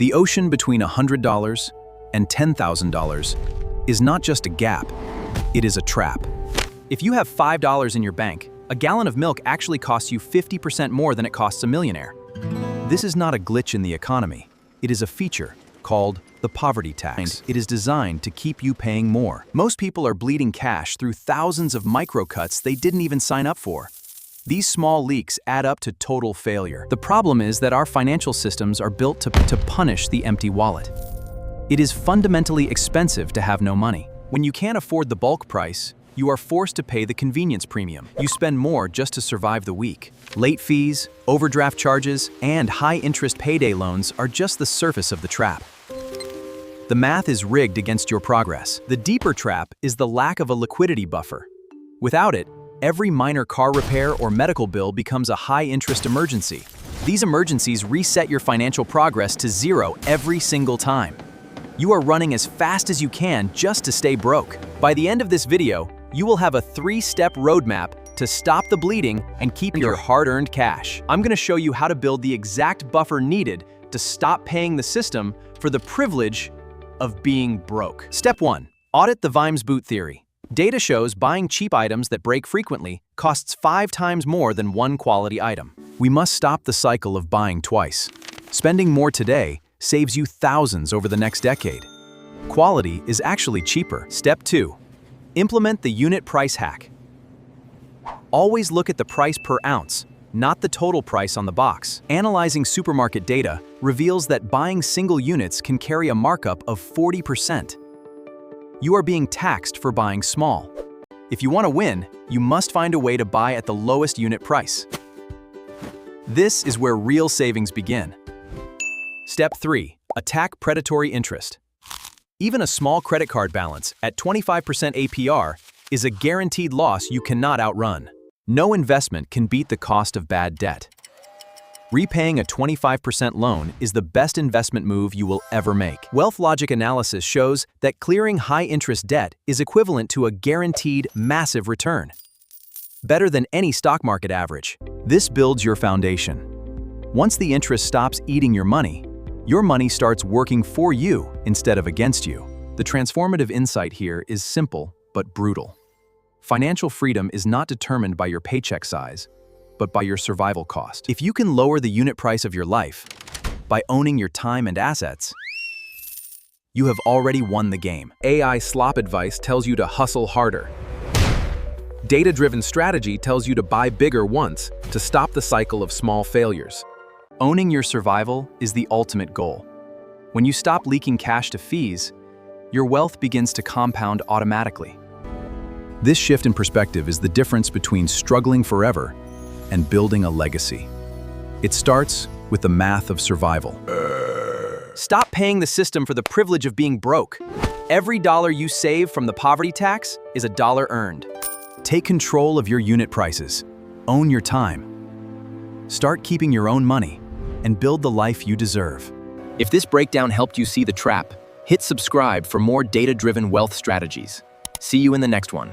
The ocean between $100 and $10,000 is not just a gap, it is a trap. If you have $5 in your bank, a gallon of milk actually costs you 50% more than it costs a millionaire. This is not a glitch in the economy. It is a feature called the poverty tax. It is designed to keep you paying more. Most people are bleeding cash through thousands of microcuts they didn't even sign up for. These small leaks add up to total failure. The problem is that our financial systems are built to punish the empty wallet. It is fundamentally expensive to have no money. When you can't afford the bulk price, you are forced to pay the convenience premium. You spend more just to survive the week. Late fees, overdraft charges, and high-interest payday loans are just the surface of the trap. The math is rigged against your progress. The deeper trap is the lack of a liquidity buffer. Without it, every minor car repair or medical bill becomes a high-interest emergency. These emergencies reset your financial progress to zero every single time. You are running as fast as you can just to stay broke. By the end of this video, you will have a 3-step roadmap to stop the bleeding and keep your hard-earned cash. I'm going to show you how to build the exact buffer needed to stop paying the system for the privilege of being broke. Step 1. Audit the Vimes Boot Theory. Data shows buying cheap items that break frequently costs 5 times more than one quality item. We must stop the cycle of buying twice. Spending more today saves you thousands over the next decade. Quality is actually cheaper. Step 2. Implement the unit price hack. Always look at the price per ounce, not the total price on the box. Analyzing supermarket data reveals that buying single units can carry a markup of 40%. You are being taxed for buying small. If you want to win, you must find a way to buy at the lowest unit price. This is where real savings begin. Step 3. Attack predatory interest. Even a small credit card balance at 25% APR is a guaranteed loss you cannot outrun. No investment can beat the cost of bad debt. Repaying a 25% loan is the best investment move you will ever make. Wealth logic analysis shows that clearing high-interest debt is equivalent to a guaranteed massive return. Better than any stock market average. This builds your foundation. Once the interest stops eating your money starts working for you instead of against you. The transformative insight here is simple but brutal. Financial freedom is not determined by your paycheck size, but by your survival cost. If you can lower the unit price of your life by owning your time and assets, you have already won the game. AI slop advice tells you to hustle harder. Data-driven strategy tells you to buy bigger once to stop the cycle of small failures. Owning your survival is the ultimate goal. When you stop leaking cash to fees, your wealth begins to compound automatically. This shift in perspective is the difference between struggling forever and building a legacy. It starts with the math of survival. Stop paying the system for the privilege of being broke. Every dollar you save from the poverty tax is a dollar earned. Take control of your unit prices. Own your time. Start keeping your own money and build the life you deserve. If this breakdown helped you see the trap, hit subscribe for more data-driven wealth strategies. See you in the next one.